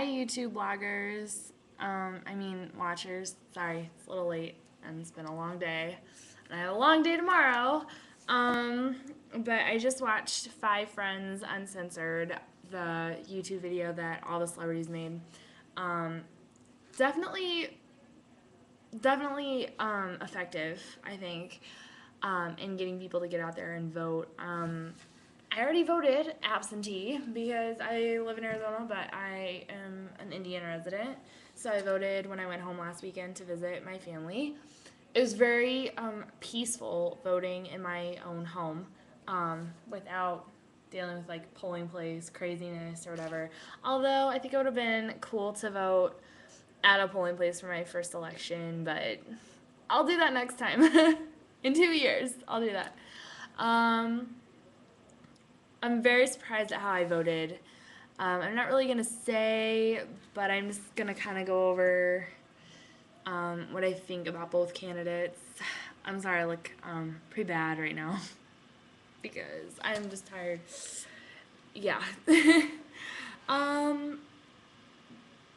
YouTube bloggers, watchers. Sorry, it's a little late and it's been a long day. And I have a long day tomorrow. Um, but I just watched Five Friends Uncensored, the YouTube video that all the celebrities made. Um, definitely, definitely effective, I think, in getting people to get out there and vote. I already voted absentee because I live in Arizona, but I am an Indiana resident. So I voted when I went home last weekend to visit my family. It was very peaceful voting in my own home without dealing with like polling place craziness or whatever. Although I think it would have been cool to vote at a polling place for my first election, but I'll do that next time. In 2 years, I'll do that. Um, I'm very surprised at how I voted. I'm not really gonna say, but I'm just gonna kind of go over what I think about both candidates. I'm sorry, I look pretty bad right now because I'm just tired. Yeah. um,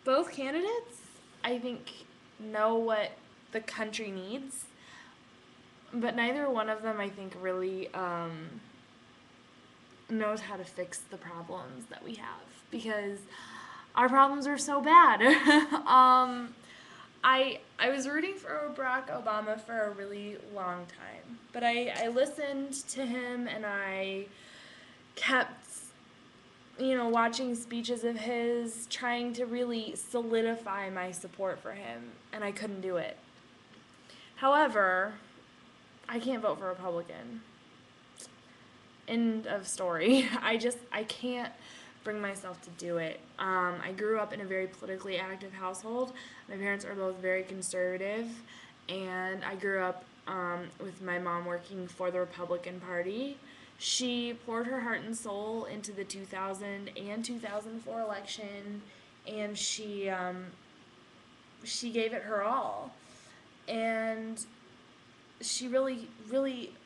both candidates, I think, know what the country needs, but neither one of them, I think, really knows how to fix the problems that we have because our problems are so bad. I was rooting for Barack Obama for a really long time, but I listened to him and I kept watching speeches of his trying to really solidify my support for him, and I couldn't do it. However, I can't vote for Republican. End of story. I can't bring myself to do it. I grew up in a very politically active household. My parents are both very conservative, and I grew up with my mom working for the Republican Party. She poured her heart and soul into the 2000 and 2004 election, and she gave it her all. And she really,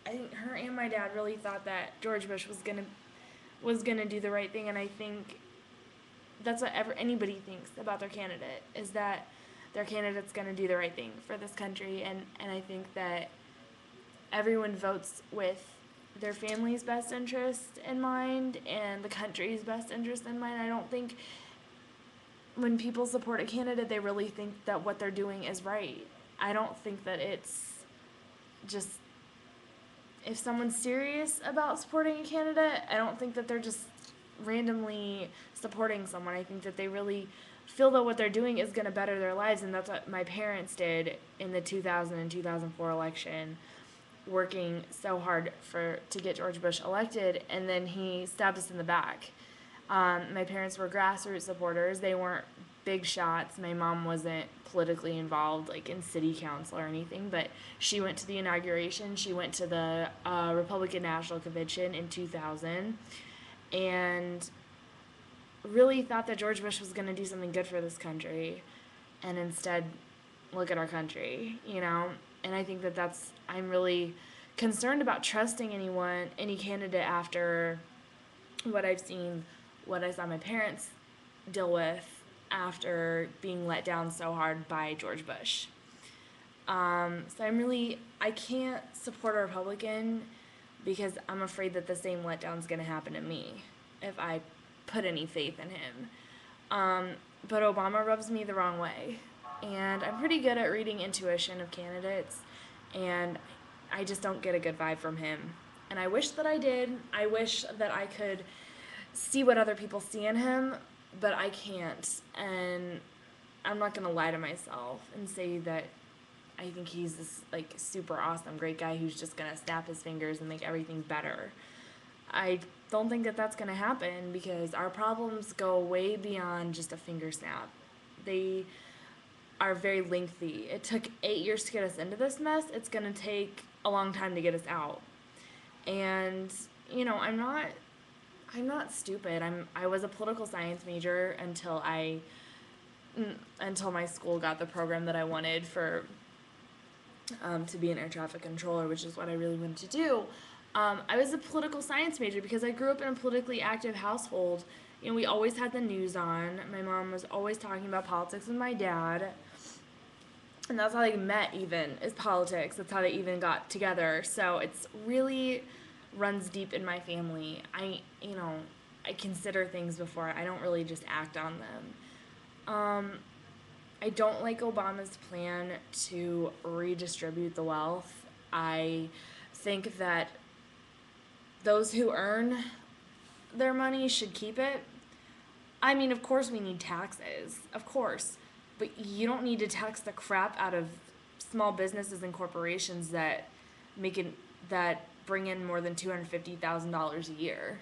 I think her and my dad really thought that George Bush was gonna do the right thing, and I think that's what anybody thinks about their candidate is that their candidate's gonna do the right thing for this country, and I think that everyone votes with their family's best interest in mind and the country's best interest in mind. I don't think when people support a candidate, they really think that what they're doing is right. I don't think that it's just if someone's serious about supporting a candidate, I don't think that they're just randomly supporting someone. I think that they really feel that what they're doing is going to better their lives, and that's what my parents did in the 2000 and 2004 election, working so hard to get George Bush elected, and then he stabbed us in the back. My parents were grassroots supporters. They weren't big shots. My mom wasn't politically involved, like in city council or anything, but she went to the inauguration. She went to the Republican National Convention in 2000 and really thought that George Bush was going to do something good for this country. And instead, look at our country. And I think I'm really concerned about trusting any candidate after what I've seen, what I saw my parents deal with after being let down so hard by George Bush. So I can't support a Republican because I'm afraid that the same letdown's going to happen to me if I put any faith in him. But Obama rubs me the wrong way. And I'm pretty good at reading intuition of candidates, and I just don't get a good vibe from him. And I wish that I did. I wish that I could see what other people see in him, but I can't. And I'm not going to lie to myself and say that I think he's this like super awesome great guy who's just going to snap his fingers and make everything better. I don't think that that's going to happen because our problems go way beyond just a finger snap. They are very lengthy. It took 8 years to get us into this mess. It's going to take a long time to get us out. And I'm not stupid. I was a political science major until my school got the program that I wanted for to be an air traffic controller, which is what I really wanted to do. I was a political science major because I grew up in a politically active household, we always had the news on. My mom was always talking about politics with my dad. And that's how they met, even, is politics. That's how they even got together. So it's really runs deep in my family. I consider things before. I don't really just act on them. I don't like Obama's plan to redistribute the wealth. I think that those who earn their money should keep it. I mean, of course we need taxes, of course, but you don't need to tax the crap out of small businesses and corporations that bring in more than $250,000 a year.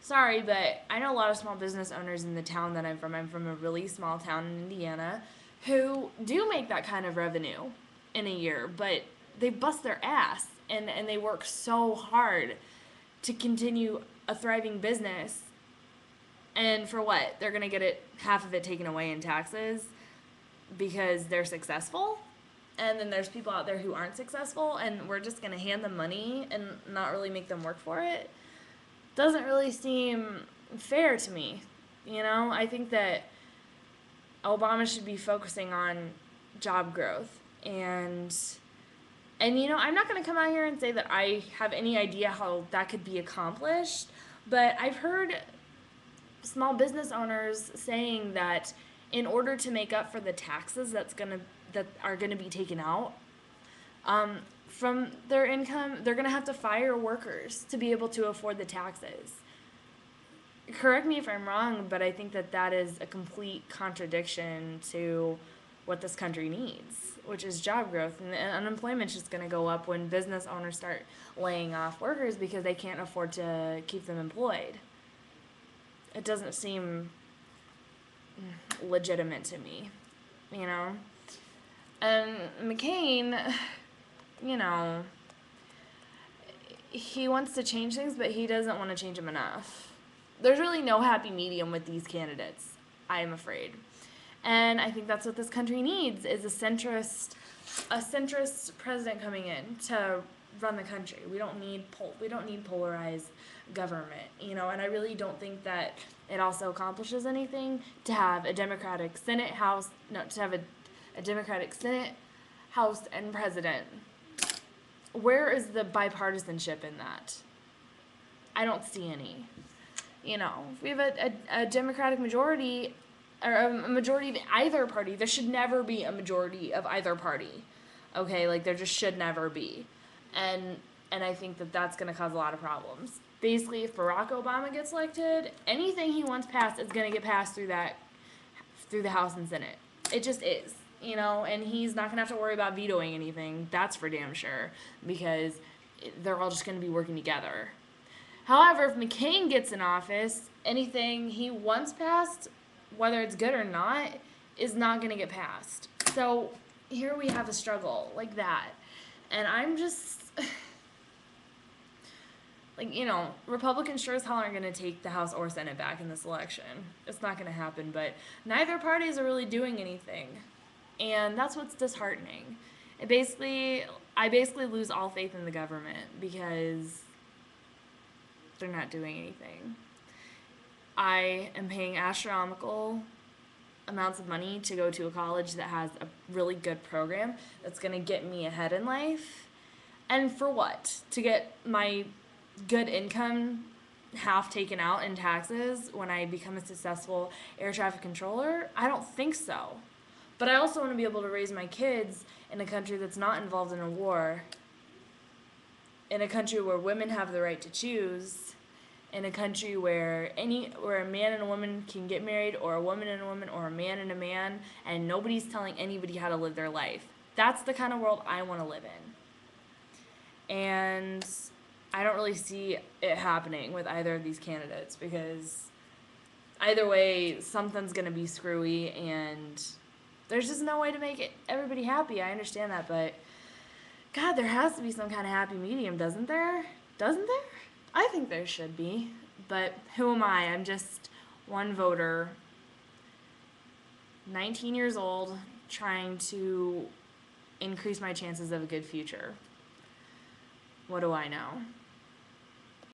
Sorry, but I know a lot of small business owners in the town that I'm from. I'm from a really small town in Indiana who do make that kind of revenue in a year, but they bust their ass and they work so hard to continue a thriving business. And for what? They're going to get half of it taken away in taxes because they're successful? And then there's people out there who aren't successful, and we're just going to hand them money and not really make them work for it? Doesn't really seem fair to me. I think that Obama should be focusing on job growth. And I'm not going to come out here and say that I have any idea how that could be accomplished, but I've heard small business owners saying that in order to make up for the taxes that are gonna be taken out from their income, they're gonna have to fire workers to be able to afford the taxes. Correct me if I'm wrong, but I think that is a complete contradiction to what this country needs, which is job growth. And unemployment's just going to go up when business owners start laying off workers because they can't afford to keep them employed. It doesn't seem legitimate to me, And McCain, he wants to change things, but he doesn't want to change them enough. There's really no happy medium with these candidates, I am afraid. And I think that's what this country needs, is a centrist president coming in to run the country. We don't need polarized government, and I really don't think that it also accomplishes anything to have a Democratic Senate, House, a Democratic Senate, House, and President. Where is the bipartisanship in that? I don't see any. If we have a Democratic majority, or a majority of either party, there should never be a majority of either party. Okay, there just should never be. And I think that that's going to cause a lot of problems. Basically, if Barack Obama gets elected, anything he wants passed is going to get passed through the House and Senate. It just is, and he's not going to have to worry about vetoing anything. That's for damn sure, because they're all just going to be working together. However, if McCain gets in office, anything he wants passed, whether it's good or not, is not going to get passed. So here we have a struggle like that. And I'm just, Republicans sure as hell aren't going to take the House or Senate back in this election. It's not going to happen, but neither parties are really doing anything. And that's what's disheartening. I basically lose all faith in the government because they're not doing anything. I am paying astronomical amounts of money to go to a college that has a really good program that's going to get me ahead in life. And for what? To get my good income half taken out in taxes when I become a successful air traffic controller? I don't think so. But I also want to be able to raise my kids in a country that's not involved in a war, in a country where women have the right to choose, in a country where a man and a woman can get married, or a woman and a woman, or a man and a man, and nobody's telling anybody how to live their life. That's the kind of world I want to live in. And I don't really see it happening with either of these candidates, because either way, something's going to be screwy, and there's just no way to make everybody happy. I understand that, but God, there has to be some kind of happy medium, doesn't there? Doesn't there? I think there should be, but who am I? I'm just one voter, 19 years old, trying to increase my chances of a good future. What do I know?